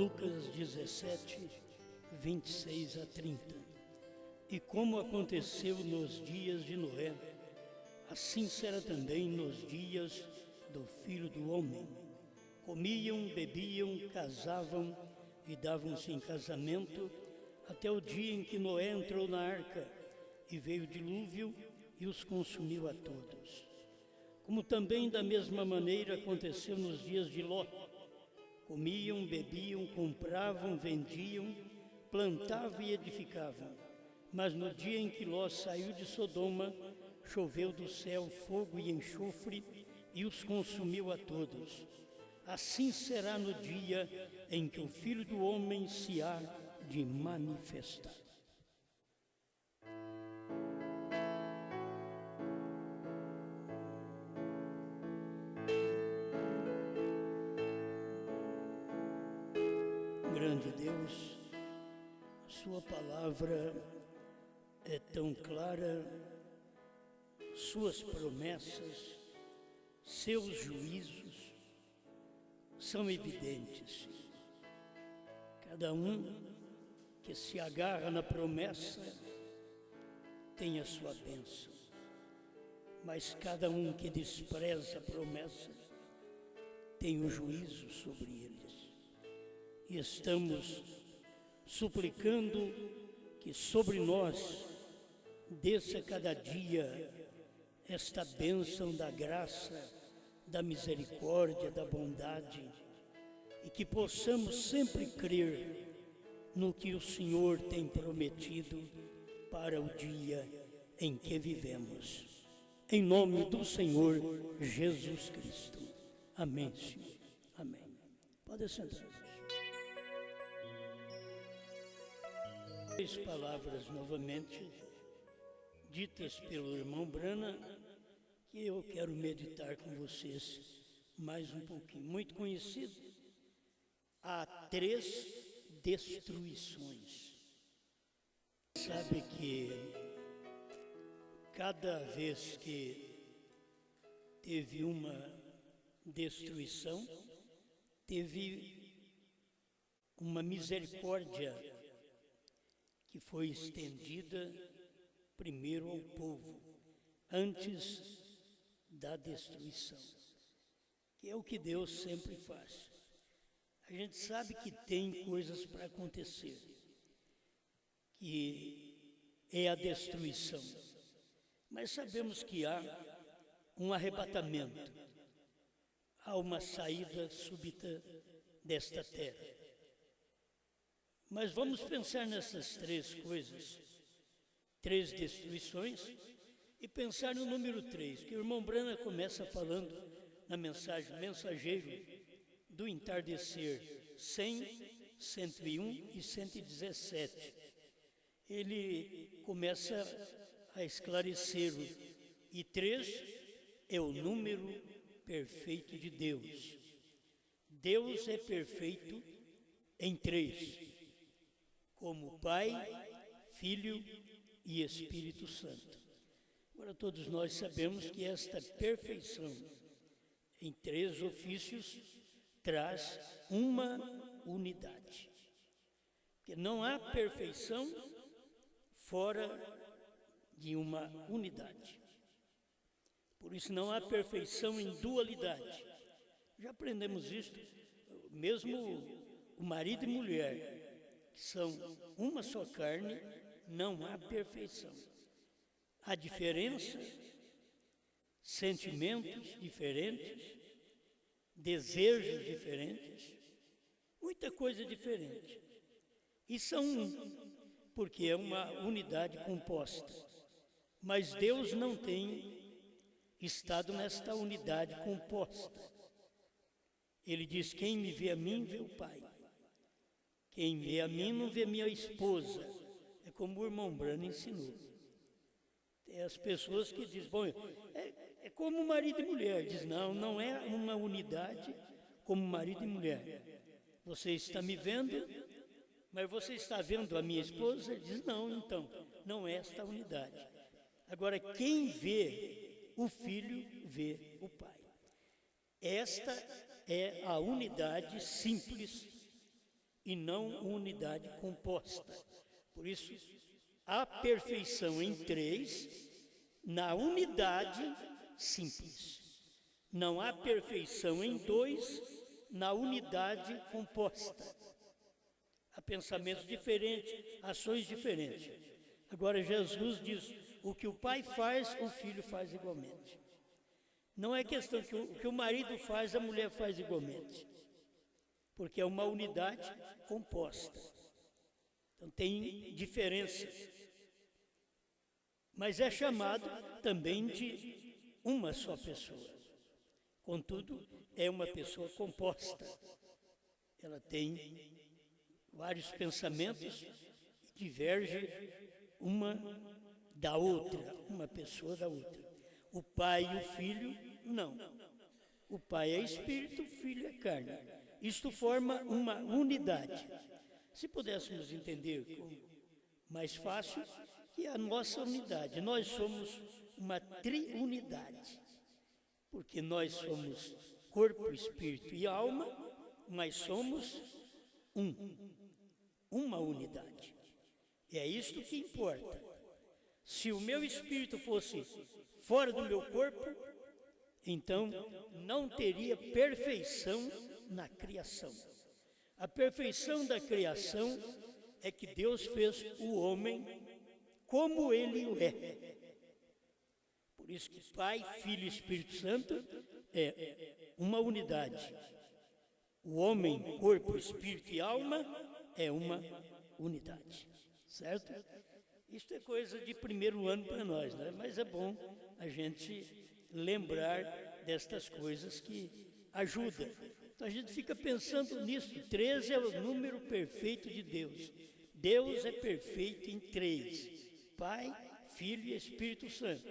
Lucas 17, 26 a 30. E como aconteceu nos dias de Noé, assim será também nos dias do Filho do Homem. Comiam, bebiam, casavam e davam-se em casamento, até o dia em que Noé entrou na arca, e veio o dilúvio e os consumiu a todos. Como também da mesma maneira aconteceu nos dias de Ló. Comiam, bebiam, compravam, vendiam, plantavam e edificavam. Mas no dia em que Ló saiu de Sodoma, choveu do céu fogo e enxofre e os consumiu a todos. Assim será no dia em que o Filho do Homem se há de manifestar. Grande Deus, a sua palavra é tão clara, suas promessas, seus juízos são evidentes. Cada um que se agarra na promessa tem a sua bênção, mas cada um que despreza a promessa tem o juízo sobre eles. E estamos suplicando que sobre nós desça cada dia esta bênção da graça, da misericórdia, da bondade, e que possamos sempre crer no que o Senhor tem prometido para o dia em que vivemos. Em nome do Senhor Jesus Cristo. Amém, Senhor. Amém. Pode sentar. Três palavras novamente, ditas pelo irmão Brana, que eu quero meditar com vocês mais um pouquinho. Muito conhecido, há 3 destruições. Sabe que cada vez que teve uma destruição, teve uma misericórdia que foi estendida primeiro ao povo, antes da destruição, que é o que Deus sempre faz. A gente sabe que tem coisas para acontecer, que é a destruição, mas sabemos que há um arrebatamento, há uma saída súbita desta terra. Mas vamos pensar nessas 3 coisas, 3 destruições, e pensar no número 3, que o irmão Brana começa falando na mensagem, mensageiro do entardecer 100, 101 e 117. Ele começa a esclarecer, e 3 é o número perfeito de Deus. Deus é perfeito em 3. Como Pai, Filho e Espírito Santo. Agora todos nós sabemos que esta perfeição em 3 ofícios traz uma unidade. Porque não há perfeição fora de uma unidade. Por isso não há perfeição em dualidade. Já aprendemos isso, mesmo o marido e mulher, que são uma só carne, não há perfeição. Há diferença, sentimentos diferentes, desejos diferentes, muita coisa diferente. E são porque é uma unidade composta. Mas Deus não tem estado nesta unidade composta. Ele diz: quem me vê a mim, vê o Pai. Quem vê a mim não vê minha esposa. É como o irmão Brana ensinou. Tem as pessoas que dizem, bom, é como marido e mulher. Diz, não, não é uma unidade como marido e mulher. Você está me vendo, mas você está vendo a minha esposa? Ele diz, não, então, não é esta unidade. Agora, quem vê o Filho, vê o Pai. Esta é a unidade simples e não uma unidade composta. Por isso, a perfeição em três, na unidade simples. Não há perfeição em dois, na unidade composta. Há pensamentos diferentes, ações diferentes. Agora Jesus diz, o que o pai faz, o filho faz igualmente. Não é questão que o que o marido faz, a mulher faz igualmente. Porque é uma unidade composta. Então tem diferenças. Mas é chamado também de uma só pessoa. Contudo, é uma pessoa composta. Ela tem vários pensamentos e diverge uma da outra, uma pessoa da outra. O pai e o filho, não. O pai é espírito, o filho é carne. Isto forma uma unidade. Se pudéssemos entender mais fácil, que é a nossa unidade. Nós somos uma triunidade. Porque nós somos corpo, espírito e alma, mas somos uma unidade. E é isto que importa. Se o meu espírito fosse fora do meu corpo, então não teria perfeição na criação. A perfeição da criação é que Deus fez o homem como ele o é. Por isso que Pai, Filho e Espírito Santo é uma unidade. O homem, corpo, espírito e alma é uma unidade. Certo? Isso é coisa de primeiro ano para nós, né? Mas é bom a gente lembrar destas coisas que ajudam. Então a gente fica pensando nisso. 13 é o número perfeito de Deus. Deus é perfeito em 3. Pai, Filho e Espírito Santo.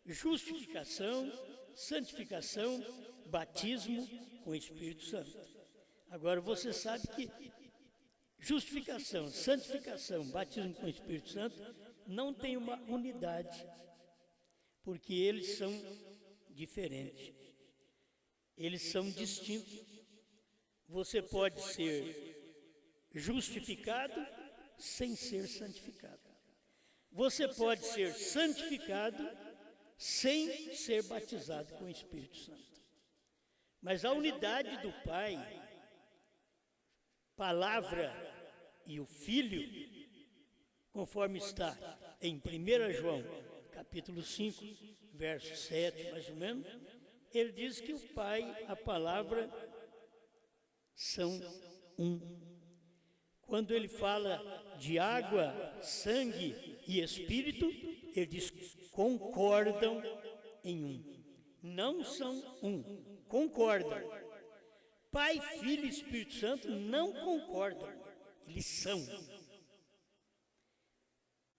Justificação, santificação, batismo com o Espírito Santo. Agora você sabe que justificação, santificação, batismo com o Espírito Santo não tem uma unidade, porque eles são diferentes, eles são distintos. Você pode ser justificado sem ser santificado. Você pode ser santificado sem ser batizado com o Espírito Santo. Mas a unidade do Pai, palavra e o Filho, conforme está em 1 João, capítulo 5, verso 7, mais ou menos, ele diz que o Pai, a palavra, são um. Quando ele fala de água, sangue e Espírito, ele diz concordam em um. Não são um, concordam. Pai, Filho e Espírito Santo não concordam, eles são.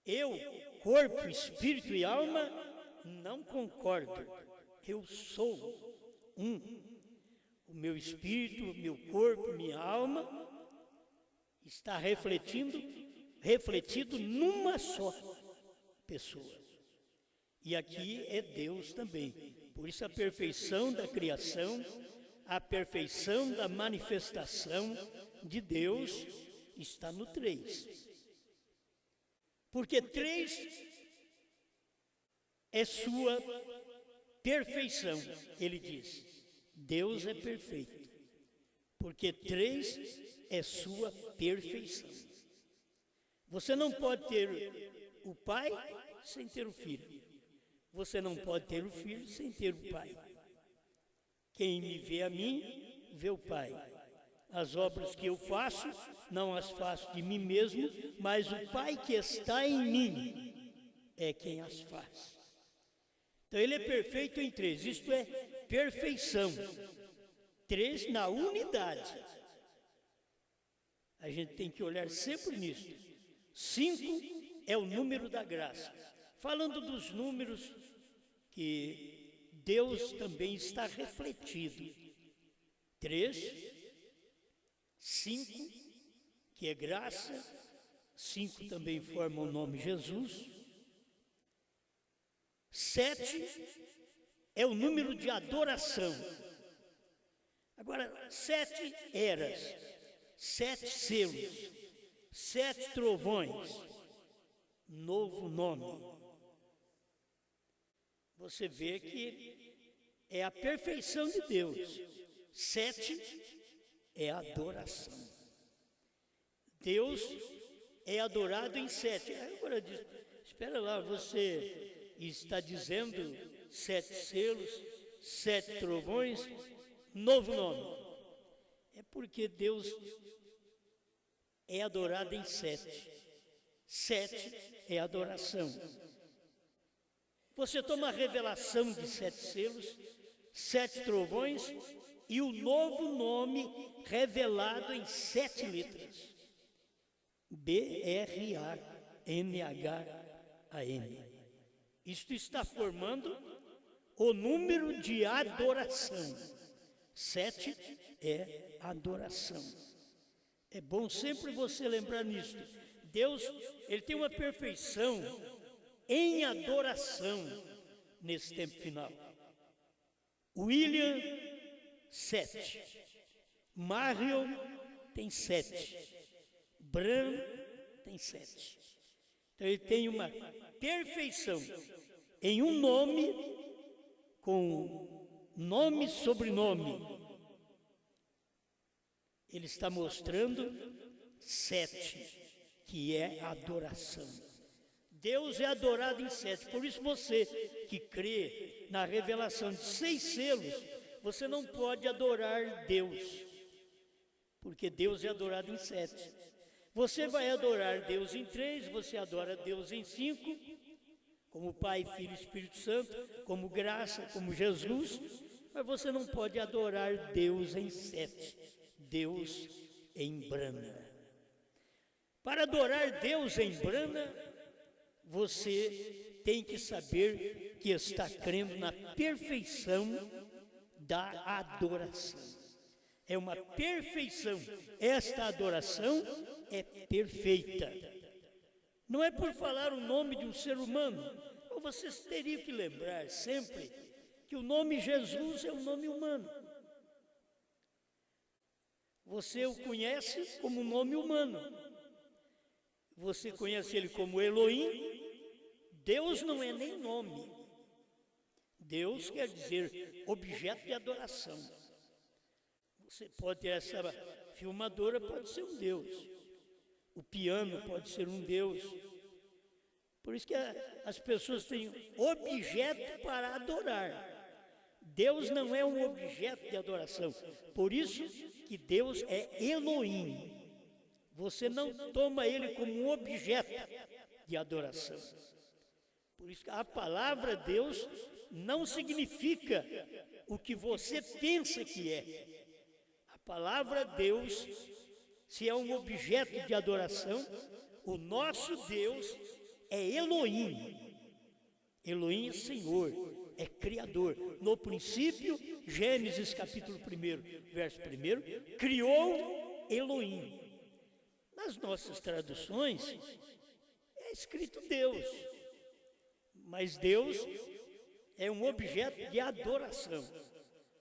Eu, corpo, espírito e alma, não concordo. Eu sou um. O meu espírito, o meu corpo, minha alma está refletido numa só pessoa. E aqui é Deus também. Por isso a perfeição da criação, a perfeição da manifestação de Deus está no 3. Porque 3 é sua perfeição, ele diz. Deus é perfeito. Porque 3 é sua perfeição. Você não pode ter o Pai sem ter o Filho. Você não pode ter o Filho sem ter o Pai. Quem me vê a mim, vê o Pai. As obras que eu faço, não as faço de mim mesmo, mas o Pai que está em mim é quem as faz. Então ele é perfeito em 3, isto é perfeição. 3 na unidade. A gente tem que olhar sempre nisso. 5 é o número da graça. Falando dos números que Deus também está refletido. 3, 5, que é graça, 5 também forma o nome Jesus. 7 é o número de adoração. Agora, 7 eras, 7 selos, 7 trovões, novo nome. Você vê que é a perfeição de Deus. 7 é adoração. Deus é adorado em 7. Agora, espera lá, você está dizendo 7 selos, 7 trovões, novo nome. É porque Deus é adorado em 7. 7 é adoração. Você toma a revelação de 7 selos, 7 trovões e o novo nome revelado em 7 letras. B-R-A-N-H-A-M. Isto está formando o número de adoração. 7 é adoração. É bom sempre você lembrar nisso. Deus, Ele tem uma perfeição em adoração nesse tempo final. William, 7. Marion tem 7. Bram tem 7. Então ele tem uma perfeição em um nome, com nome e sobrenome. Ele está mostrando 7, que é adoração. Deus é adorado em 7. Por isso você que crê na revelação de 6 selos, você não pode adorar Deus, porque Deus é adorado em 7. Você vai adorar Deus em 3, você adora Deus em 5, como Pai, Filho e Espírito Santo, como graça, como Jesus, mas você não pode adorar Deus em 7, Deus em Brana. Para adorar Deus em Brana, você tem que saber que está crendo na perfeição da adoração. É uma perfeição. Esta adoração é perfeita. Não é por falar o nome de um ser humano. Vocês teriam que lembrar sempre que o nome Jesus é um nome humano. Você o conhece como um nome humano. Você conhece ele como Elohim. Deus não é nem nome. Deus quer dizer objeto de adoração. Você pode ter essa filmadora, pode ser um Deus. O piano pode ser um Deus. Por isso que as pessoas têm objeto para adorar. Deus não é um objeto de adoração. Por isso que Deus é Elohim. Você não toma ele como um objeto de adoração. Por isso que a palavra Deus não significa o que você pensa que é. A palavra Deus, se é um objeto de adoração, o nosso Deus é Elohim. Elohim é Senhor, é Criador. No princípio, Gênesis capítulo 1, verso 1, criou Elohim. Nas nossas traduções, é escrito Deus. Mas Deus é um objeto de adoração.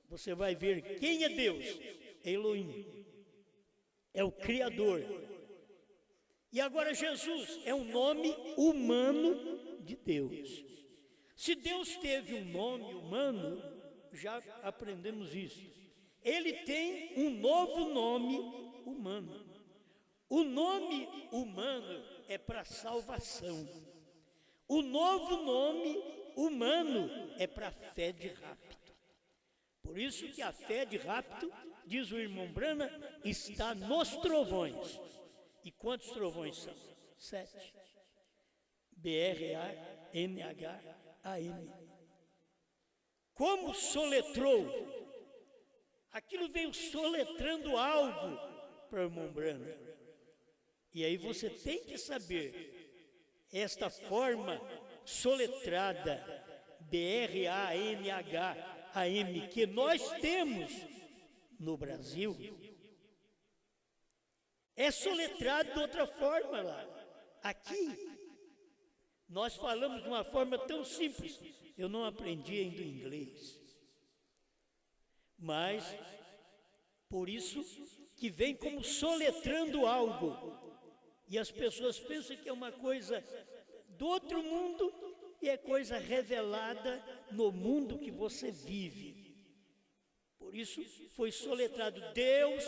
Você vai ver quem é Deus. Elohim. É o Criador. E agora Jesus é um nome humano de Deus. Se Deus teve um nome humano, já aprendemos isso. Ele tem um novo nome humano. O nome humano é para salvação. O novo nome humano é para fé de rapto. Por isso que a fé de rapto, diz o irmão Brana, está nos trovões. E quantos trovões são? 7. B-R-A-N-H-A-M. Como soletrou? Aquilo veio soletrando algo para o irmão Brana. E aí você tem que saber esta forma soletrada, B-R-A-N-H-A-M, que nós temos no Brasil, é soletrado de outra forma lá. Aqui, nós falamos de uma forma tão simples. Eu não aprendi ainda inglês. Mas, por isso, que vem como soletrando algo. E as pessoas pensam que é uma coisa do outro mundo e é coisa revelada no mundo que você vive. Por isso foi soletrado Deus,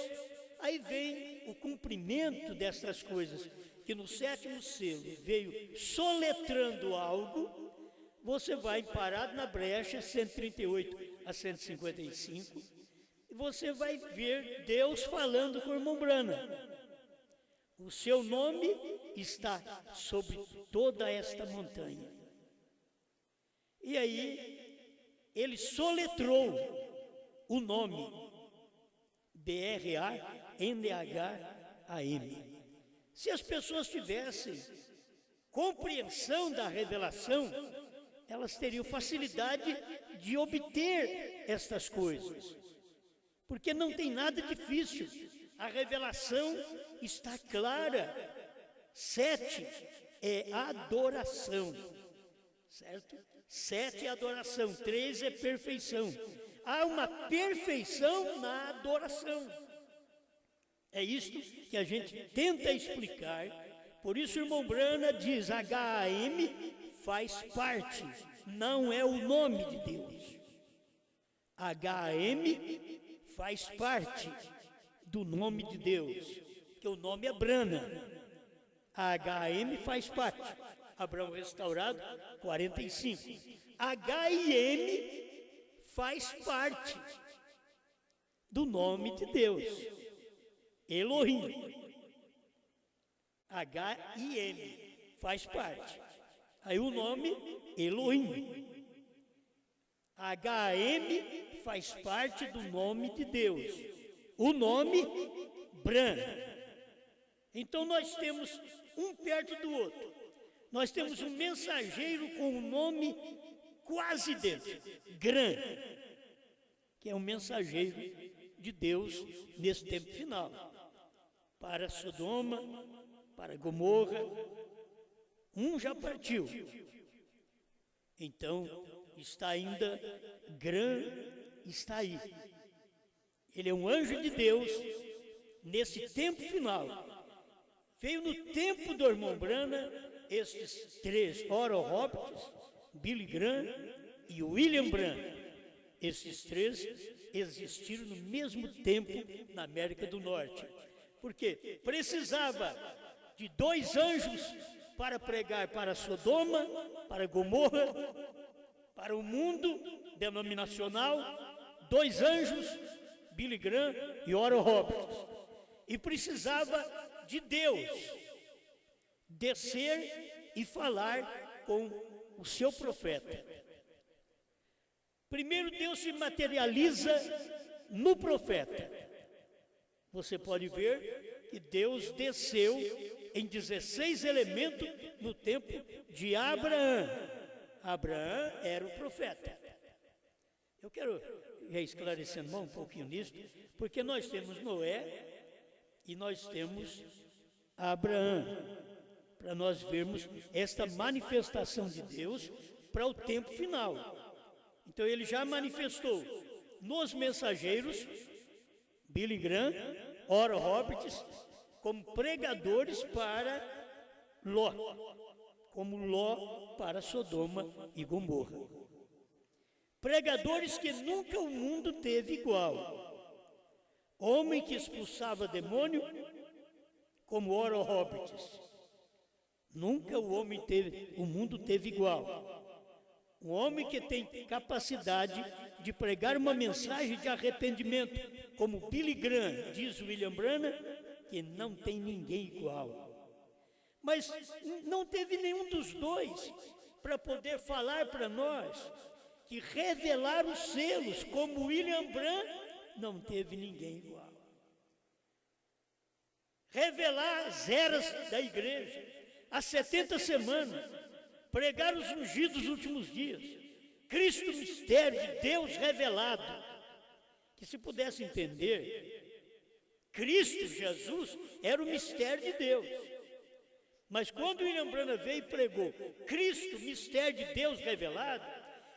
aí vem o cumprimento dessas coisas, que no 7º selo veio soletrando algo. Você vai parado na brecha 138 a 155 e você vai ver Deus falando com o irmão Brana. O seu nome está sobre toda esta montanha. E aí, ele soletrou o nome B-R-A-N-H-A-M. Se as pessoas tivessem compreensão da revelação, elas teriam facilidade de obter estas coisas. Porque não tem nada difícil. A revelação está clara. 7 é adoração, certo? 7 é adoração, 3 é perfeição. Há uma perfeição na adoração. É isto que a gente tenta explicar. Por isso o irmão Brana diz, H-A-M faz parte, não é o nome de Deus. H-A-M faz parte do nome de Deus, que o nome é Brana. H-A-M faz parte. Abraão restaurado, 45. H-I-M faz parte do nome de Deus. Elohim. H-I-M faz parte. Aí o nome Elohim. H-A-M faz parte do nome de Deus. O nome Bran. Então nós temos um perto do outro. Nós temos um mensageiro com o nome quase dentro, Gran, que é um mensageiro de Deus nesse tempo final. Para Sodoma, para Gomorra, um já partiu. Então, está ainda, Gran está aí. Ele é um anjo de Deus nesse tempo final. Veio no tempo do irmão Brana, estes 3, Oral Roberts, Billy Graham e William Branham. Esses 3 existiram no mesmo tempo na América do Norte. Porque precisava de 2 anjos para pregar para Sodoma, para Gomorra, para o mundo denominacional, 2 anjos, Billy Graham e Oral Roberts. E precisava de Deus descer e falar com o seu profeta. Primeiro Deus se materializa no profeta. Você pode ver que Deus desceu em 16 elementos no tempo de Abraão. Abraão era o profeta. Eu quero esclarecer um pouquinho nisso, porque nós temos Noé e nós temos Abraão, para nós vermos esta manifestação de Deus para o tempo final. Então ele já manifestou nos mensageiros, Billy Graham, Oral Roberts, como pregadores para Ló, como Ló para Sodoma e Gomorra. Pregadores que nunca o mundo teve igual. Homem que expulsava demônio, como Oral Roberts. Nunca o mundo teve igual. Um homem que tem capacidade de pregar uma mensagem de arrependimento, como Billy Graham, diz William Branham, que não tem ninguém igual. Mas não teve nenhum dos dois para poder falar para nós que revelar os selos, como William Branham, não teve ninguém igual. Revelar as eras da igreja, as 70 semanas, pregar os ungidos dos últimos dias, Cristo mistério de Deus revelado, que se pudesse entender, Cristo Jesus era o mistério de Deus. Mas quando William Branham veio e pregou Cristo, mistério de Deus revelado,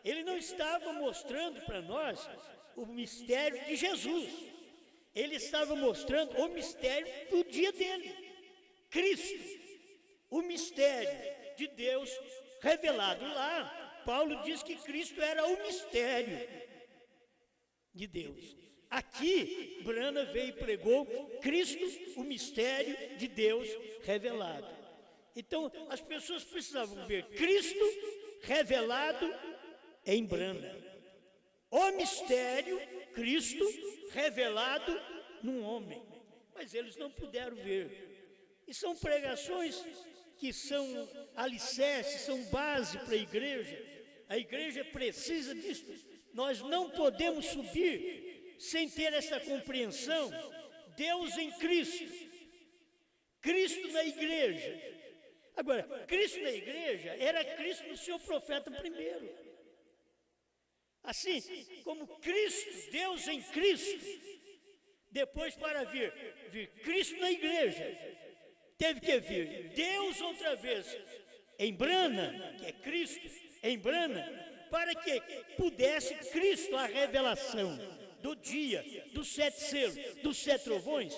ele não estava mostrando para nós o mistério de Jesus. ele estava mostrando o mistério do dia dele. Cristo, o mistério de Deus revelado. Lá, Paulo diz que Cristo era o mistério de Deus. Aqui, Brana veio e pregou Cristo, o mistério de Deus revelado. Então, as pessoas precisavam ver Cristo revelado em Brana. O mistério, Cristo revelado num homem. Mas eles não puderam ver. E são pregações que são alicerces, são base para a igreja. A igreja precisa disso. Nós não podemos subir sem ter essa compreensão. Deus em Cristo. Cristo na igreja. Agora, Cristo na igreja era Cristo no seu profeta primeiro. Assim como Cristo, Deus em Cristo, depois para vir Cristo na igreja, teve que vir Deus outra vez em Brana, que é Cristo, em Brana, para que pudesse Cristo, a revelação do dia, dos 7 selos, dos 7 trovões,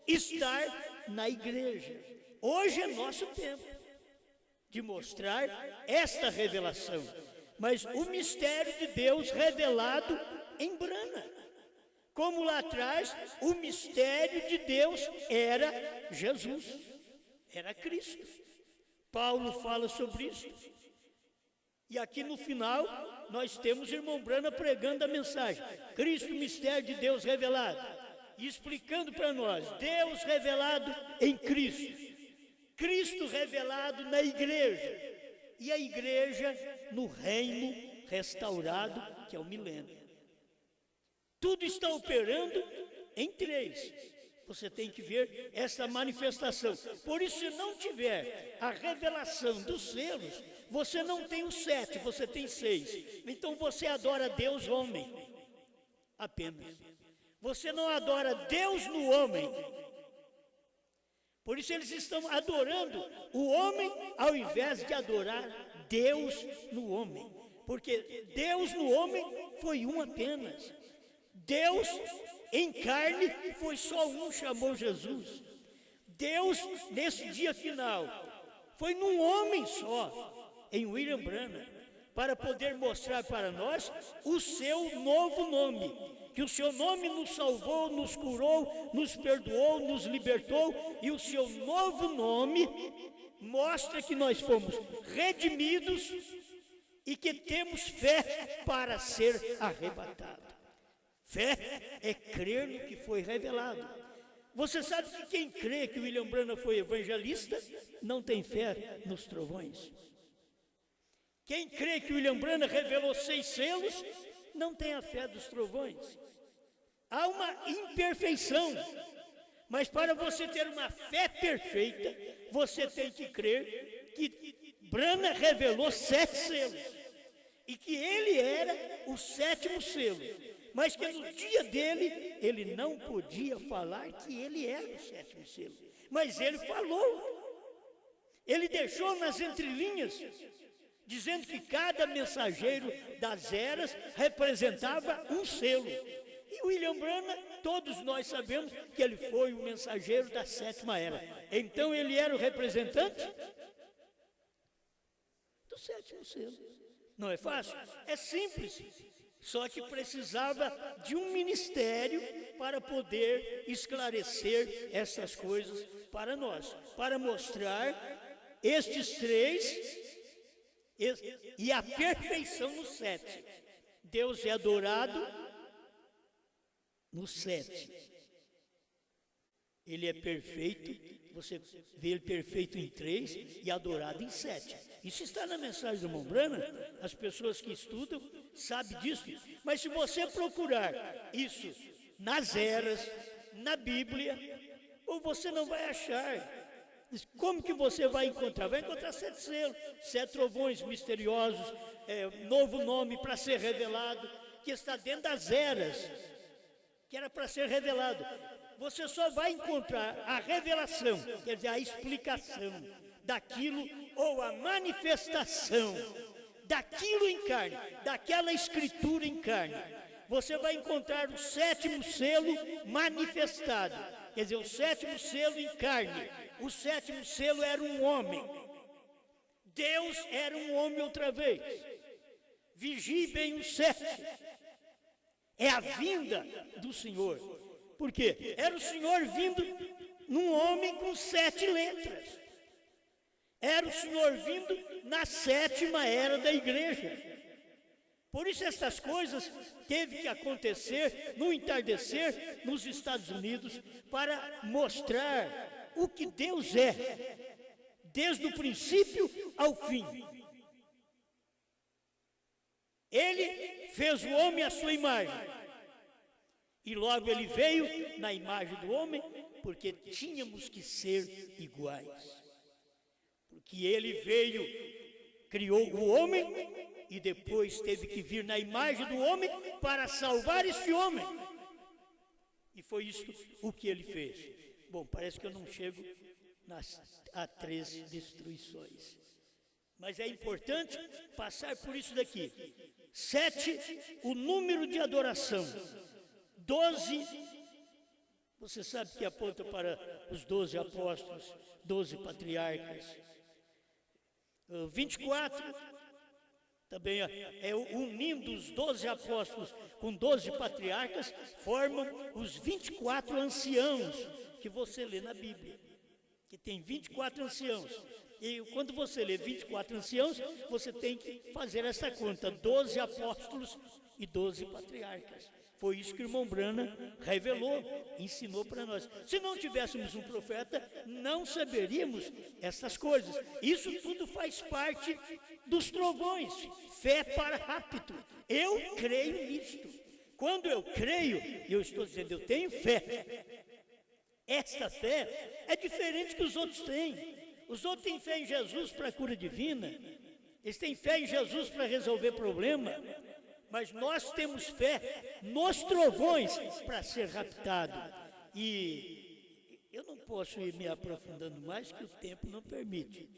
estar na igreja. Hoje é nosso tempo de mostrar esta revelação, mas o mistério de Deus revelado em Brana. Como lá atrás, o mistério de Deus era Jesus, era Cristo. Paulo fala sobre isso. E aqui no final, nós temos o irmão Brana pregando a mensagem. Cristo, mistério de Deus revelado. E explicando para nós, Deus revelado em Cristo. Cristo revelado na igreja. E a igreja no reino restaurado, que é o milênio. Tudo está operando em 3. Você tem que ver essa manifestação. Por isso, se não tiver a revelação dos selos, você não tem os 7, você tem 6. Então você adora Deus homem, apenas. Você não adora Deus no homem. Por isso eles estão adorando o homem ao invés de adorar Deus no homem. Porque Deus no homem foi um apenas. Deus em carne foi só um, chamou Jesus. Deus, nesse dia final, foi num homem só, em William Branham, para poder mostrar para nós o seu novo nome. Que o seu nome nos salvou, nos curou, nos perdoou, nos libertou, e o seu novo nome mostra que nós fomos redimidos e que temos fé para ser arrebatado. Fé é crer no que foi revelado. Você sabe que quem crê que William Branham foi evangelista, não tem fé nos trovões. Quem crê que William Branham revelou 6 selos, não tem a fé dos trovões. Há uma imperfeição, mas para você ter uma fé perfeita, você tem que crer que Branham revelou 7 selos, e que ele era o 7º selo, mas que no dia dele, ele não podia falar que ele era o 7º selo, mas ele falou, ele deixou nas entrelinhas, dizendo que cada mensageiro das eras representava um selo. E William Branham, todos nós sabemos que ele foi o mensageiro da 7ª era. Então ele era o representante do 7º selo. Não é fácil? É simples. Só que precisava de um ministério para poder esclarecer essas coisas para nós. Para mostrar estes 3 e a perfeição no 7. Deus é adorado no 7. Ele é perfeito, você vê ele perfeito em 3 e adorado em 7. Isso está na mensagem do irmão Branham, as pessoas que estudam sabem disso. Mas se você procurar isso nas eras, na Bíblia, ou você não vai achar. Como que você vai encontrar? Vai encontrar 7 selos, 7 trovões misteriosos, novo nome para ser revelado, que está dentro das eras, que era para ser revelado. Você só vai encontrar a revelação, quer dizer, a explicação daquilo, ou a manifestação daquilo em carne, daquela escritura em carne, você vai encontrar o sétimo selo manifestado. Quer dizer, o sétimo selo em carne. O sétimo selo era um homem. Deus era um homem outra vez. Vigie bem o 7. É a vinda do Senhor. Por quê? Era o Senhor vindo num homem com 7 letras. Era o Senhor vindo na 7ª era da igreja. Por isso essas coisas teve que acontecer no entardecer nos Estados Unidos para mostrar o que Deus é, desde o princípio ao fim. Ele fez o homem à sua imagem. E logo ele veio na imagem do homem, porque tínhamos que ser iguais. Porque ele veio, criou o homem, e depois teve que vir na imagem do homem para salvar este homem. E foi isso o que ele fez. Bom, parece que eu não chego a 13 destruições. Mas é importante passar por isso daqui. 7, o número de adoração. 12, você sabe que aponta para os 12 apóstolos, 12 patriarcas. 24, também é unindo os 12 apóstolos com 12 patriarcas, formam os 24 anciãos que você lê na Bíblia. Que tem 24 anciãos. E quando você lê 24 anciãos, você tem que fazer essa conta, 12 apóstolos e 12 patriarcas. Foi isso que o irmão Branham revelou, ensinou para nós. Se não tivéssemos um profeta, não saberíamos essas coisas. Isso tudo faz parte dos trovões. Fé para rápido. Eu creio nisto. Quando eu creio, eu estou dizendo, eu tenho fé. Esta fé é diferente que os outros têm. Os outros têm fé em Jesus para a cura divina. Eles têm fé em Jesus para resolver problema. Mas nós temos fé nos trovões para ser raptado. E eu não posso ir me aprofundando mais, que o tempo não permite.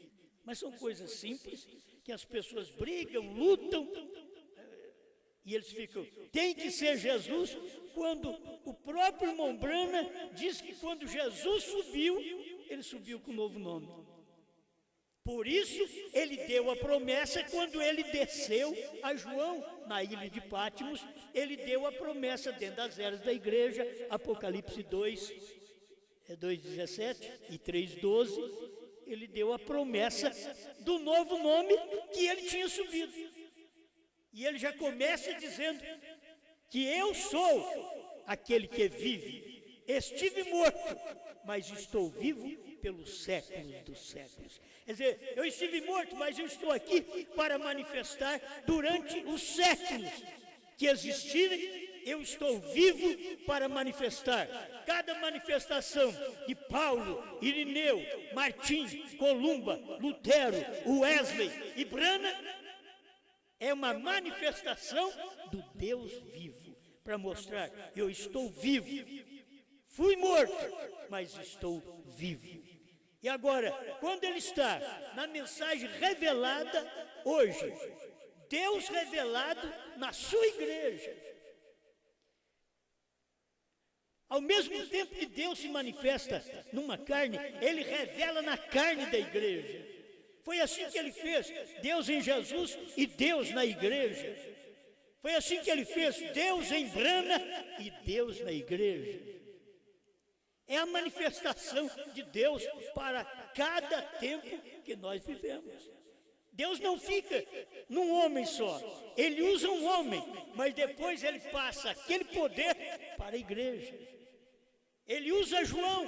Mas são coisas simples, que as pessoas brigam, lutam, e eles ficam, tem que ser Jesus, quando o próprio irmão Branham diz que quando Jesus subiu, ele subiu com um novo nome. Por isso, ele deu a promessa quando ele desceu a João, na ilha de Pátimos, ele deu a promessa dentro das eras da igreja, Apocalipse 2, 2:17 e 3:12, ele deu a promessa do novo nome que ele tinha subido. E ele já começa dizendo que eu sou aquele que vive. Estive morto, mas estou vivo pelos séculos dos séculos. Quer dizer, eu estive morto, mas eu estou aqui para manifestar durante os séculos que existirem, eu estou vivo para manifestar. Cada manifestação de Paulo, Irineu, Martim, Columba, Lutero, Wesley e Branham é uma manifestação do Deus vivo, para mostrar, eu estou vivo. Fui morto, mas estou vivo. E agora, quando ele está na mensagem revelada hoje, Deus revelado na sua igreja, ao mesmo tempo que Deus se manifesta numa carne, ele revela na carne da igreja. Foi assim que ele fez, Deus em Jesus e Deus na igreja. Foi assim que ele fez, Deus em Branham e Deus na igreja. É a manifestação de Deus para cada tempo que nós vivemos. Deus não fica num homem só. Ele usa um homem, mas depois ele passa aquele poder para a igreja. Ele usa João,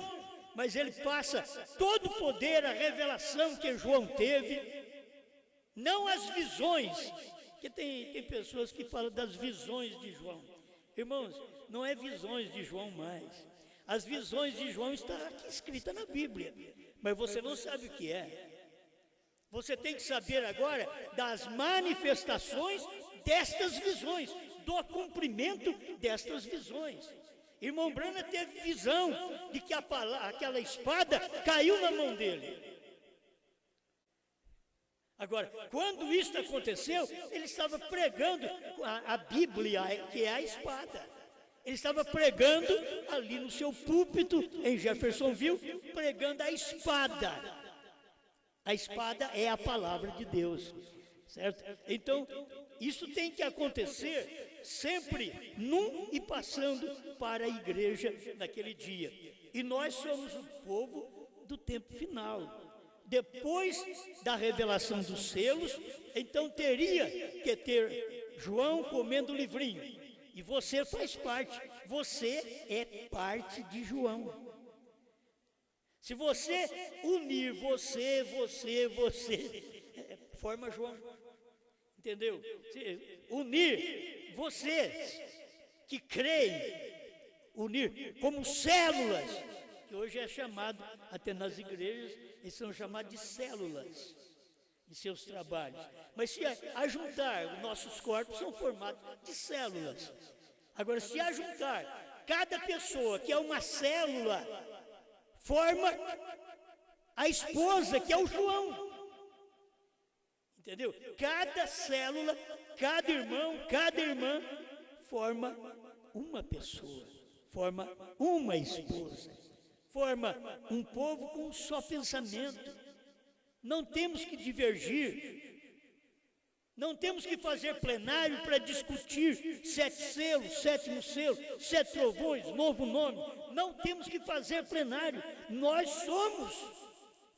mas ele passa todo o poder, a revelação que João teve, não as visões, porque tem pessoas que falam das visões de João. Irmãos, não é visões de João mais. As visões de João estão aqui escritas na Bíblia, mas você não sabe o que é. Você tem que saber agora das manifestações destas visões, do cumprimento destas visões. Irmão Branham teve visão de que aquela espada caiu na mão dele. Agora, quando isso aconteceu, ele estava pregando a Bíblia, que é a espada. Ele estava pregando ali no seu púlpito, em Jeffersonville, pregando a espada. A espada é a palavra de Deus, certo? Então, isso tem que acontecer sempre num e passando para a igreja naquele dia. E nós somos o povo do tempo final. Depois da revelação dos selos, então teria que ter João comendo o livrinho. E você faz parte, você é parte de João. Se você unir você, forma João. Entendeu? Unir vocês que creem, unir como células, que hoje é chamado, até nas igrejas, eles são chamados de células em seus trabalhos. Mas se ajuntar, os nossos corpos são formados de células. Agora, se ajuntar, cada pessoa que é uma célula, forma a esposa, que é o João. Entendeu? Cada célula, cada irmão, cada irmã forma uma pessoa, forma uma esposa, forma um povo com um só pensamento. Não temos que divergir, não temos que fazer plenário para discutir 7 selos, 7º selo, 7 trovões, novo nome. Não temos que fazer plenário, nós somos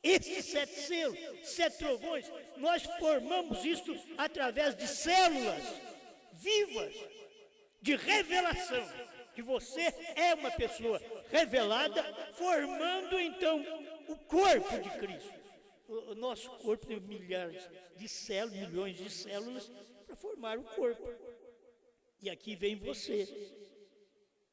esses 7 selos, 7 trovões. Nós formamos isto através de células vivas, de revelação, que você é uma pessoa revelada, formando então o corpo de Cristo. O nosso corpo tem milhares de células, milhões de células para formar o corpo. E aqui vem você.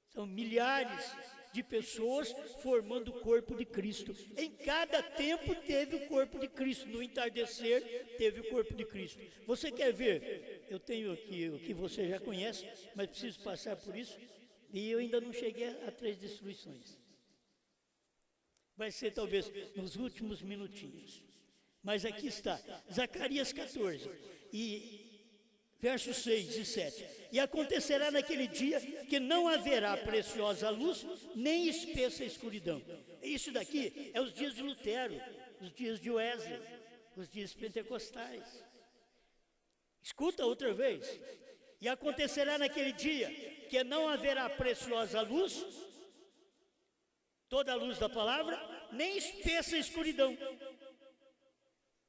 São milhares de pessoas formando o corpo de Cristo. Em cada tempo teve o corpo de Cristo. No entardecer teve o corpo de Cristo. Você quer ver? Eu tenho aqui o que você já conhece, mas preciso passar por isso. E eu ainda não cheguei a 3 destruições. Vai ser talvez nos últimos minutinhos. Mas aqui está, Zacarias 14, versos 6 e 7. E acontecerá naquele dia que não haverá preciosa luz, nem espessa escuridão. Isso daqui é os dias de Lutero, os dias de Wesley, os dias pentecostais. Escuta outra vez. E acontecerá naquele dia que não haverá preciosa luz, toda a luz da palavra, nem espessa escuridão,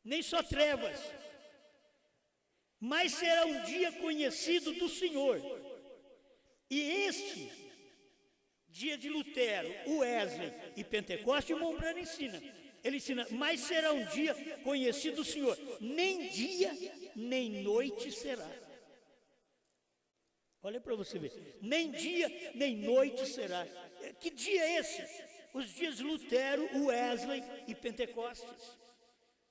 nem só trevas, mas será um dia conhecido do Senhor. E este dia de Lutero, Wesley e Pentecostes, o Mombrano ensina. Ele ensina, mas será um dia conhecido do Senhor. Nem dia, nem noite será. Olha para você ver. Nem dia, nem noite será. Que dia é esse? Os dias de Lutero, Wesley e Pentecostes.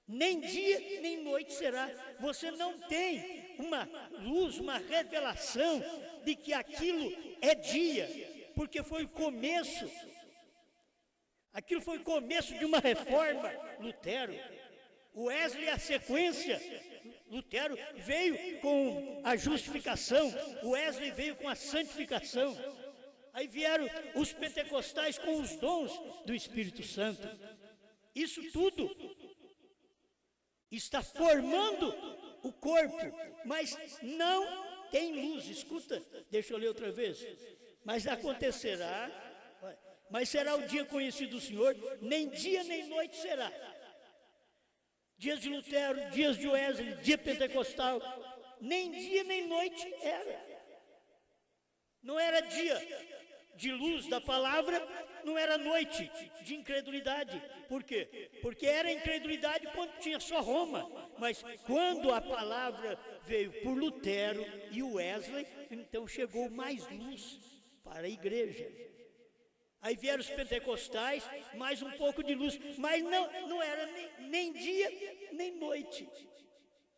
Nem dia, nem noite será. Você não tem uma luz, uma revelação de que aquilo é dia, porque foi o começo. Aquilo foi o começo de uma reforma. Lutero, Wesley, a sequência. Lutero veio com a justificação, Wesley veio com a santificação. Aí vieram os pentecostais com os dons do Espírito Santo. Isso tudo está formando o corpo, mas não tem luz. Escuta, deixa eu ler outra vez. Mas acontecerá, mas será o dia conhecido do Senhor, nem dia nem noite será. Dias de Lutero, dias de Wesley, dia pentecostal, nem dia nem noite era. Não era dia de luz da palavra, não era noite de incredulidade. Por quê? Porque era incredulidade quando tinha só Roma. Mas quando a palavra veio por Lutero e Wesley, então chegou mais luz para a igreja. Aí vieram os pentecostais, mais um pouco de luz, mas não era nem dia, nem noite.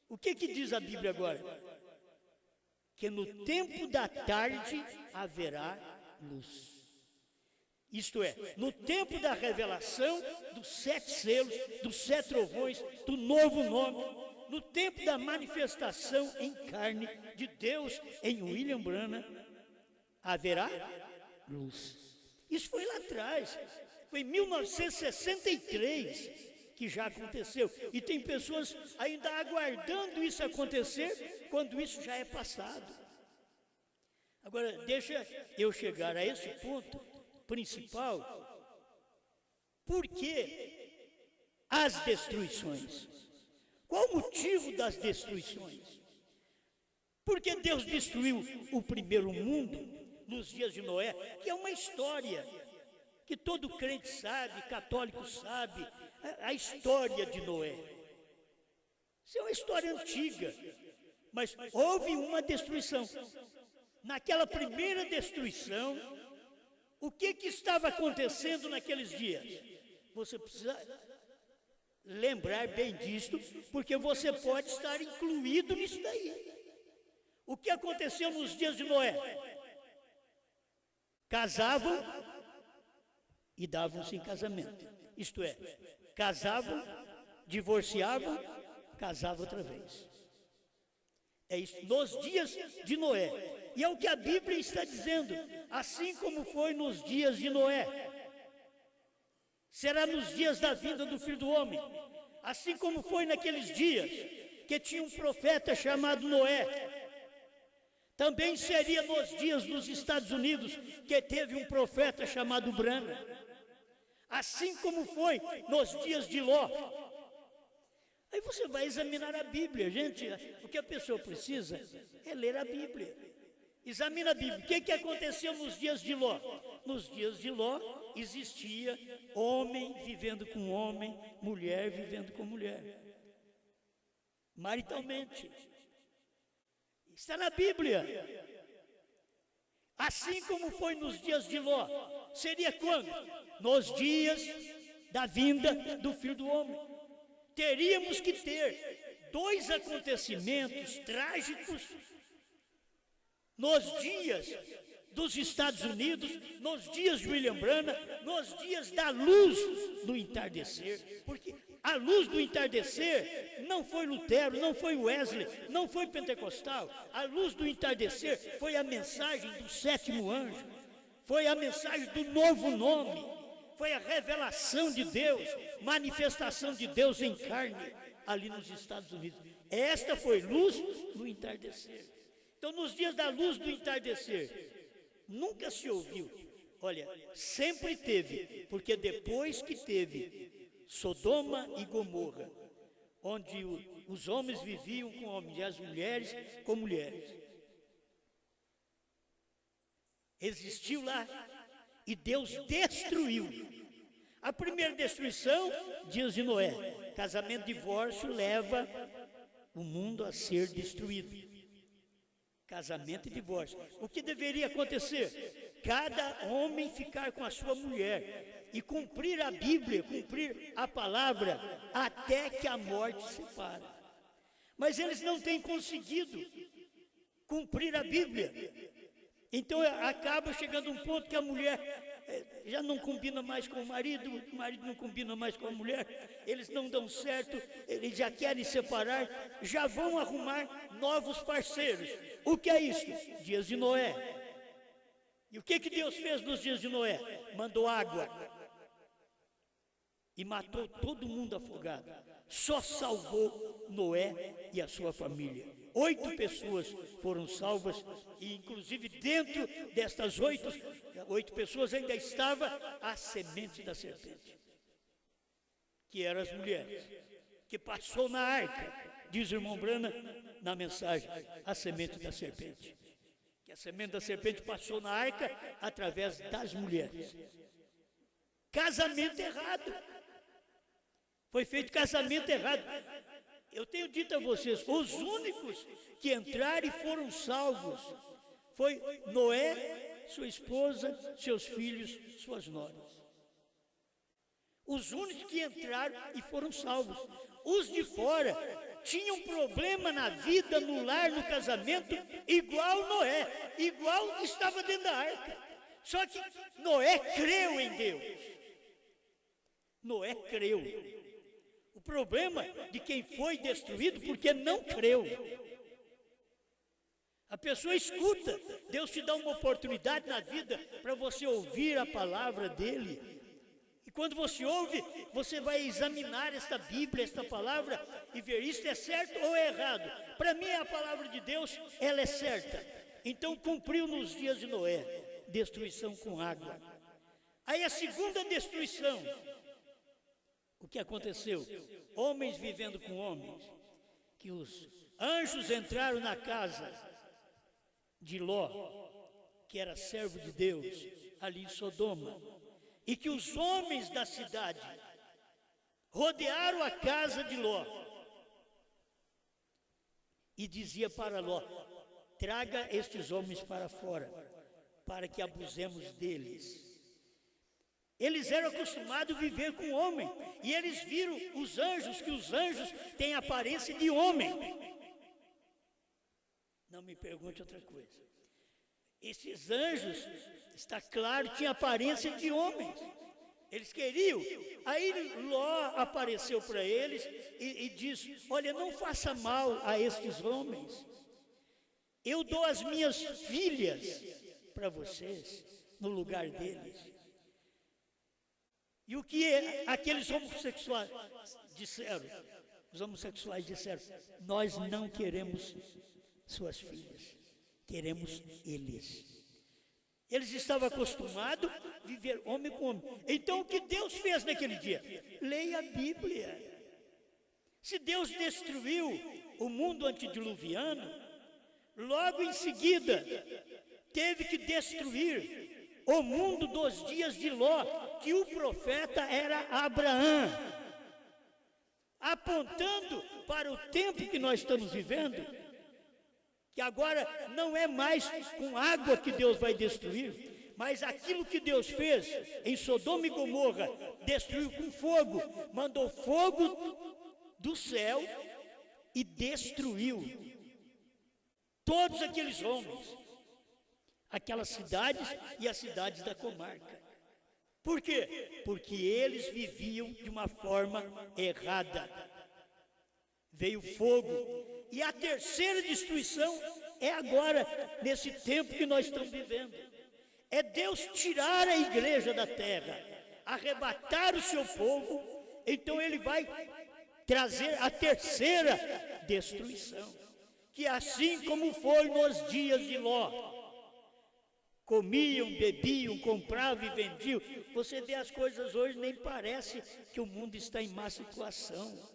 O que diz a Bíblia agora? Que no tempo da tarde haverá luz. Isto é, no tempo da revelação dos 7 selos, dos 7 trovões, do novo nome, no tempo da manifestação em carne de Deus em William Branham, haverá luz. Isso foi lá atrás, foi em 1963 que já aconteceu. E tem pessoas ainda aguardando isso acontecer, quando isso já é passado. Agora, deixa eu chegar a esse ponto principal. Por que as destruições? Qual o motivo das destruições? Porque Deus destruiu o primeiro mundo nos dias de Noé, que é uma história que todo crente sabe, católico sabe, a história de Noé. Isso é uma história antiga, mas houve uma destruição. Naquela primeira destruição, o que estava acontecendo naqueles dias? Você precisa lembrar bem disto, porque você pode estar incluído nisso daí. O que aconteceu nos dias de Noé? Casavam e davam-se em casamento. Isto é, casavam, divorciavam, casavam outra vez. É isso, nos dias de Noé. E é o que a Bíblia está dizendo, assim como foi nos dias de Noé, será nos dias da vinda do Filho do Homem, assim como foi naqueles dias que tinha um profeta chamado Noé. Também seria nos dias dos Estados Unidos que teve um profeta chamado Branham, assim como foi nos dias de Ló. Aí você vai examinar a Bíblia, gente, o que a pessoa precisa é ler a Bíblia. Examina a Bíblia. O que aconteceu nos dias de Ló? Nos dias de Ló existia homem vivendo com homem, mulher vivendo com mulher, maritalmente. Está na Bíblia. Assim como foi nos dias de Ló, seria quando? Nos dias da vinda do Filho do Homem. Teríamos que ter 2 acontecimentos trágicos nos dias dos Estados Unidos, nos dias de William Branham, nos dias da luz do entardecer, porque a luz do entardecer não foi Lutero, não foi Wesley, não foi pentecostal. A luz do entardecer foi a mensagem do 7º anjo, foi a mensagem do novo nome, foi a revelação de Deus, manifestação de Deus em carne ali nos Estados Unidos. Esta foi luz do entardecer. Então, nos dias da luz do entardecer, nunca se ouviu. Olha, sempre teve, porque depois que teve Sodoma e Gomorra, onde os homens viviam com homens e as mulheres com mulheres, existiu lá e Deus destruiu. A primeira destruição, dias de Noé, casamento, divórcio, leva o mundo a ser destruído. Casamento e divórcio. O que deveria acontecer? Cada homem ficar com a sua mulher e cumprir a Bíblia, cumprir a palavra, até que a morte separe. Mas eles não têm conseguido cumprir a Bíblia. Então acaba chegando um ponto que a mulher já não combina mais com o marido não combina mais com a mulher, eles não dão certo, eles já querem separar, já vão arrumar novos parceiros. O que é isso? Dias de Noé. E o que Deus fez nos dias de Noé? Mandou água e matou todo mundo afogado. Só salvou Noé e a sua família. 8 pessoas foram salvas, e inclusive dentro destas 8 pessoas ainda estava a semente da serpente, que eram as mulheres, que passou na arca, diz o irmão Branham na mensagem, a semente da serpente. Que a semente da serpente passou na arca através das mulheres. Casamento errado. Foi feito casamento errado. Eu tenho dito a vocês, os únicos que entraram e foram salvos foi Noé, sua esposa, seus filhos, suas noras. Os únicos que entraram e foram salvos. Os de fora tinham problema na vida, no lar, no casamento, igual Noé, igual estava dentro da arca. Só que Noé creu em Deus. Noé creu. O problema de quem foi destruído porque não creu. A pessoa escuta, Deus te dá uma oportunidade na vida para você ouvir a palavra dele. E quando você ouve, você vai examinar esta Bíblia, esta palavra, e ver isto é certo ou é errado. Para mim, a palavra de Deus, ela é certa. Então, cumpriu nos dias de Noé, destruição com água. Aí a segunda destruição, o que aconteceu? Homens vivendo com homens, que os anjos entraram na casa de Ló, que era servo de Deus, ali em Sodoma, e que os homens da cidade rodearam a casa de Ló, e dizia para Ló: traga estes homens para fora, para que abusemos deles. Eles eram acostumados a viver com homem, e eles viram os anjos, que os anjos têm aparência de homem. Não me pergunte outra coisa. Esses anjos, está claro, tinham aparência de homens. Eles queriam. Aí Ló apareceu para eles e disse: olha, não faça mal a estes homens. Eu dou as minhas filhas para vocês, no lugar deles. E o que aqueles homossexuais disseram? Os homossexuais disseram: nós não queremos suas filhas, queremos eles. Eles estavam acostumados a viver homem com homem. Então o que Deus fez naquele dia? Leia a Bíblia. Se Deus destruiu o mundo antediluviano, logo em seguida teve que destruir o mundo dos dias de Ló, que o profeta era Abraão, apontando para o tempo que nós estamos vivendo, que agora não é mais com água que Deus vai destruir, mas aquilo que Deus fez em Sodoma e Gomorra, destruiu com fogo, mandou fogo do céu e destruiu todos aqueles homens, aquelas cidades e as cidades da comarca. Por quê? Porque eles viviam de uma forma errada. Veio fogo. E a terceira destruição é agora, nesse tempo que nós estamos vivendo. É Deus tirar a igreja da terra, arrebatar o seu povo, então ele vai trazer a terceira destruição. Que assim como foi nos dias de Ló, comiam, bebiam, compravam e vendiam. Você vê as coisas hoje, nem parece que o mundo está em má situação.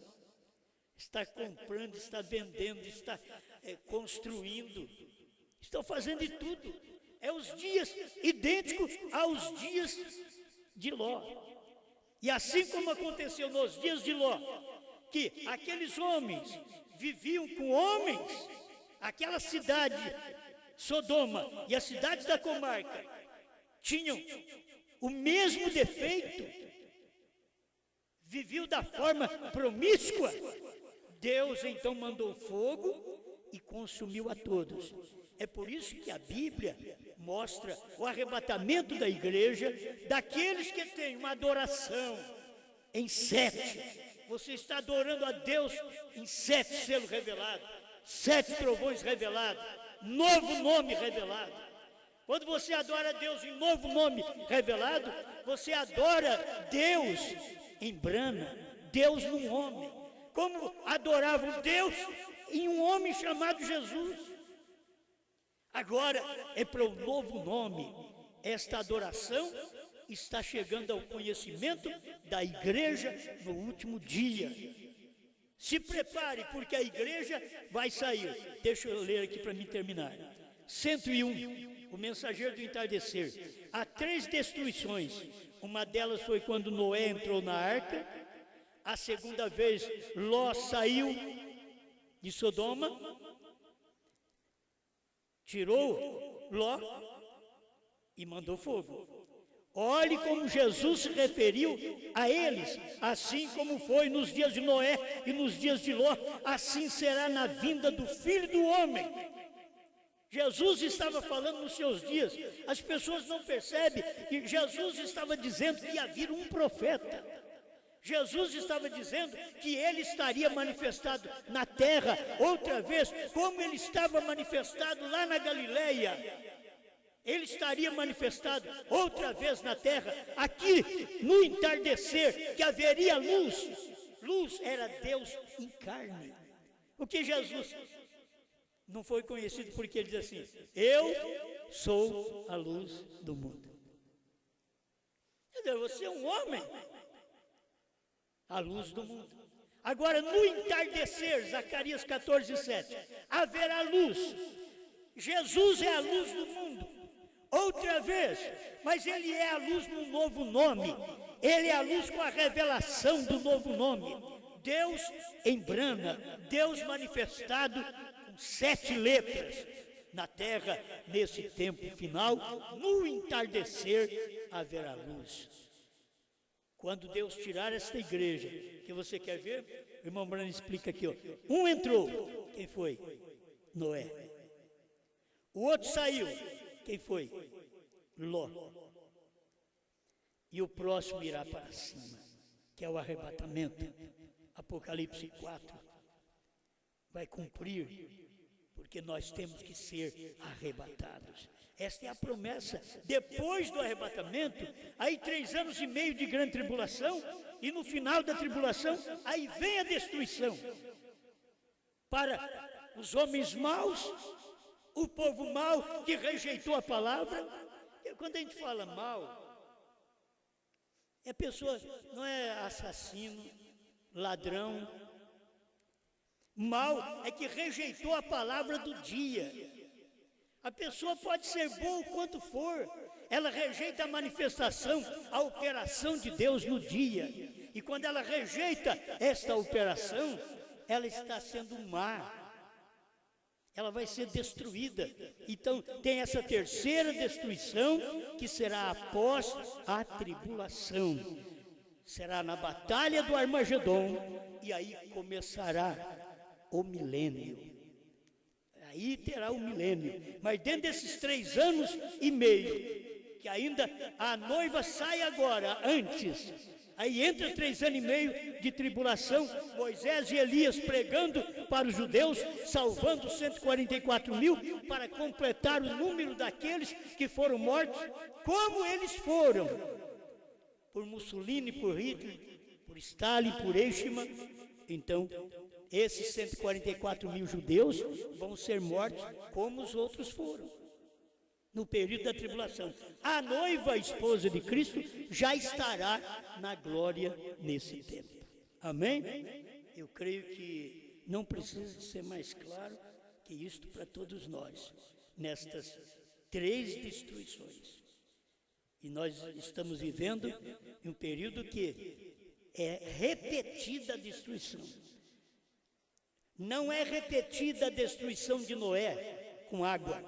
Está comprando, está vendendo, está construindo, estão fazendo de tudo. É os dias idênticos aos dias de Ló. E assim como aconteceu nos dias de Ló, que aqueles homens viviam com homens, aquela cidade, Sodoma e as cidades da comarca, tinham o mesmo defeito, viviam da forma promíscua. Deus então mandou fogo e consumiu a todos. É por isso que a Bíblia mostra o arrebatamento da igreja, daqueles que têm uma adoração em 7. Você está adorando a Deus em 7 selos revelados, 7 trovões revelados, novo nome revelado. Quando você adora a Deus em novo nome revelado, você adora Deus em Brana, Deus num homem. Como adoravam Deus em um homem chamado Jesus. Agora é para o novo nome. Esta adoração está chegando ao conhecimento da igreja no último dia. Se prepare, porque a igreja vai sair. Deixa eu ler aqui para mim terminar. 101, o mensageiro do entardecer. Há 3 destruições. Uma delas foi quando Noé entrou na arca. A segunda vez, Ló saiu de Sodoma, tirou Ló e mandou fogo. Olhe como Jesus se referiu a eles, assim como foi nos dias de Noé e nos dias de Ló, assim será na vinda do Filho do Homem. Jesus estava falando nos seus dias. As pessoas não percebem que Jesus estava dizendo que ia vir um profeta. Jesus estava dizendo que ele estaria manifestado na terra outra vez, como ele estava manifestado lá na Galileia. Ele estaria manifestado outra vez na terra, aqui no entardecer, que haveria luz. Luz era Deus em carne. O que Jesus não foi conhecido porque ele diz assim: eu sou a luz do mundo. Quer dizer, você é um homem, a luz do mundo. Agora, no entardecer, Zacarias 14:7, haverá luz. Jesus é a luz do mundo. Outra vez, mas ele é a luz no novo nome. Ele é a luz com a revelação do novo nome. Deus em Brana, Deus manifestado com 7 letras na terra, nesse tempo final, no entardecer haverá luz. Quando Deus tirar esta igreja, que você quer ver? O irmão Brana explica aqui, ó. Um entrou, quem foi? Noé. O outro saiu, quem foi? Ló. E o próximo irá para cima, que é o arrebatamento. Apocalipse 4 vai cumprir, porque nós temos que ser arrebatados. Esta é a promessa. Depois do arrebatamento, aí 3 anos e meio de grande tribulação, e no final da tribulação, aí vem a destruição. Para os homens maus, o povo mau que rejeitou a palavra. Quando a gente fala mal, é pessoa, não é assassino, ladrão. Mal é que rejeitou a palavra do dia. A pessoa pode ser boa o quanto for, ela rejeita a manifestação, a operação de Deus no dia. E quando ela rejeita esta operação, ela está sendo má. Ela vai ser destruída. Então tem essa terceira destruição, que será após a tribulação. Será na batalha do Armagedon, e aí começará o milênio. Aí terá o milênio. Mas dentro desses 3 anos e meio, que ainda a noiva sai agora, antes, aí entra 3 anos e meio de tribulação, Moisés e Elias pregando para os judeus, salvando 144 mil, para completar o número daqueles que foram mortos, como eles foram, por Mussolini, por Hitler, por Stalin, por Eichmann. Então, esses 144 mil judeus vão ser mortos como os outros foram, no período da tribulação. A noiva, a esposa de Cristo, já estará na glória nesse tempo. Amém? Eu creio que não precisa ser mais claro que isto para todos nós, nestas 3 destruições. E nós estamos vivendo em um período que é repetida a destruição. Não é repetida a destruição de Noé com água,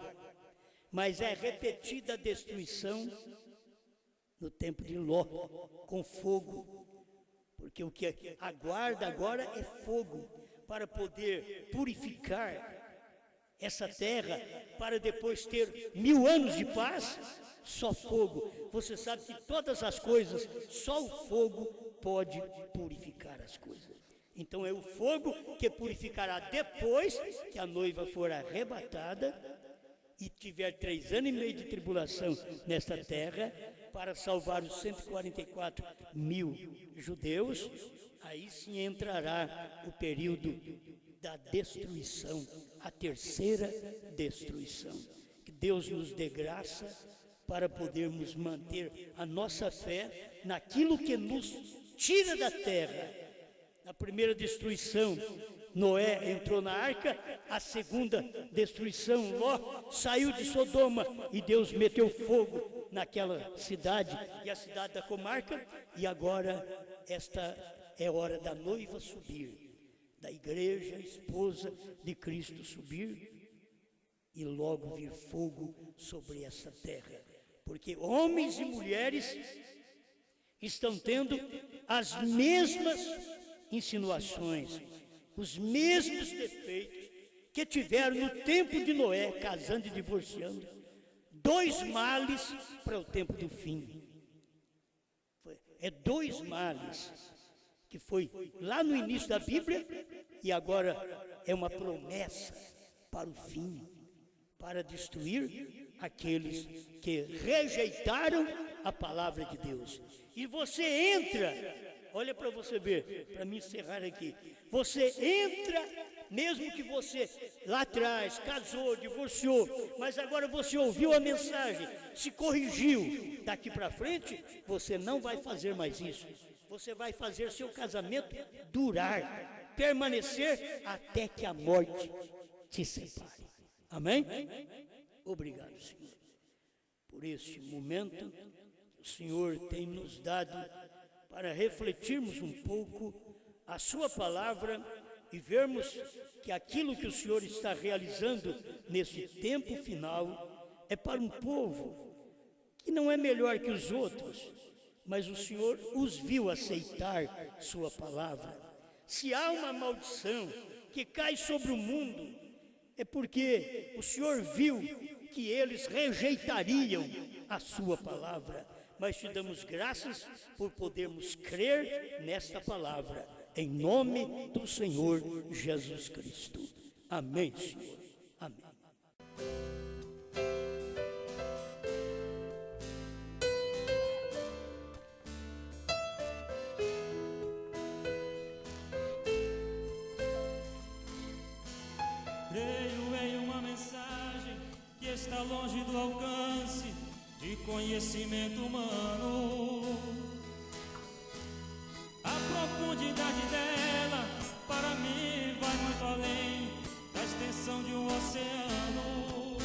mas é repetida a destruição no tempo de Ló, com fogo. Porque o que aguarda agora é fogo, para poder purificar essa terra, para depois ter 1000 anos de paz. Só fogo. Você sabe que todas as coisas, só o fogo pode purificar as coisas. Então é o fogo que purificará depois que a noiva for arrebatada e tiver 3 anos e meio de tribulação nesta terra, para salvar os 144 mil judeus. Aí sim entrará o período da destruição, a terceira destruição. Que Deus nos dê graça para podermos manter a nossa fé naquilo que nos tira da terra. Na primeira destruição, Noé entrou na arca. A segunda destruição, Ló saiu de Sodoma e Deus meteu fogo naquela cidade e a cidade da comarca. E agora esta é hora da noiva subir, da igreja, esposa de Cristo subir, e logo vir fogo sobre essa terra. Porque homens e mulheres estão tendo as mesmas insinuações, os mesmos defeitos que tiveram no tempo de Noé, casando e divorciando, 2 males para o tempo do fim. É 2 males, que foi lá no início da Bíblia, e agora é uma promessa para o fim, para destruir aqueles que rejeitaram a palavra de Deus. E você entra, olha para você ver, para me encerrar aqui, você entra, mesmo que você lá atrás casou, divorciou, mas agora você ouviu a mensagem, se corrigiu, daqui para frente você não vai fazer mais isso. Você vai fazer seu casamento durar, permanecer até que a morte te separe. Amém? Obrigado, Senhor, por este momento que o Senhor tem nos dado para refletirmos um pouco a sua palavra e vermos que aquilo que o Senhor está realizando nesse tempo final é para um povo que não é melhor que os outros, mas o Senhor os viu aceitar sua palavra. Se há uma maldição que cai sobre o mundo, é porque o Senhor viu que eles rejeitariam a sua palavra. Mas te damos graças por podermos crer nesta palavra, em nome do Senhor Jesus Cristo. Amém, Senhor. Amém. Creio em uma mensagem que está longe do alcance de conhecimento humano. A profundidade dela, para mim, vai muito além da extensão de um oceano.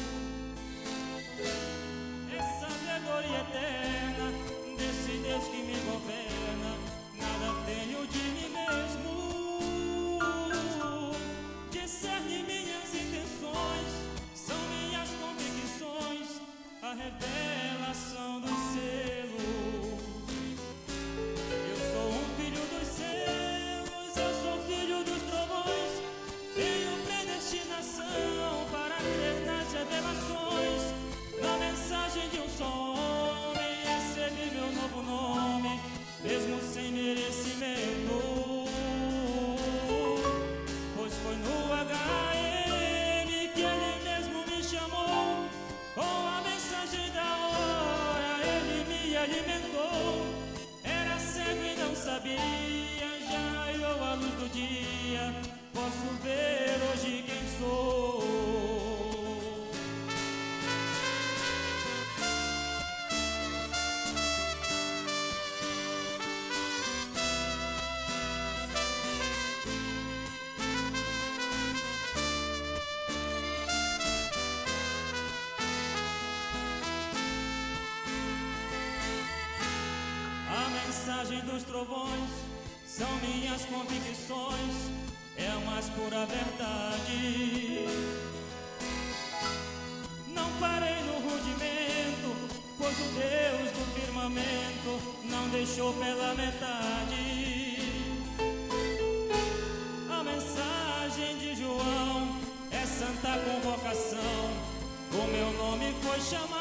Essa alegoria eterna desse Deus que me governa, nada tenho de mim mesmo. Discerne minhas intenções, são minhas convicções, a revelação dos selos. Eu sou um filho dos céus, eu sou filho dos trovões, tenho predestinação para crer nas revelações. Na mensagem de um só homem, recebi meu novo nome, mesmo sem merecimento. Pois foi no HM que ele mesmo me chamou, com a mensagem da hora ele me alimentou. Era cego e não sabia, já raiou a luz do dia, posso ver hoje quem sou. A mensagem dos trovões são minhas convicções, é a mais pura verdade. Não parei no rudimento, pois o Deus do firmamento não deixou pela metade. A mensagem de João é santa convocação, o meu nome foi chamado.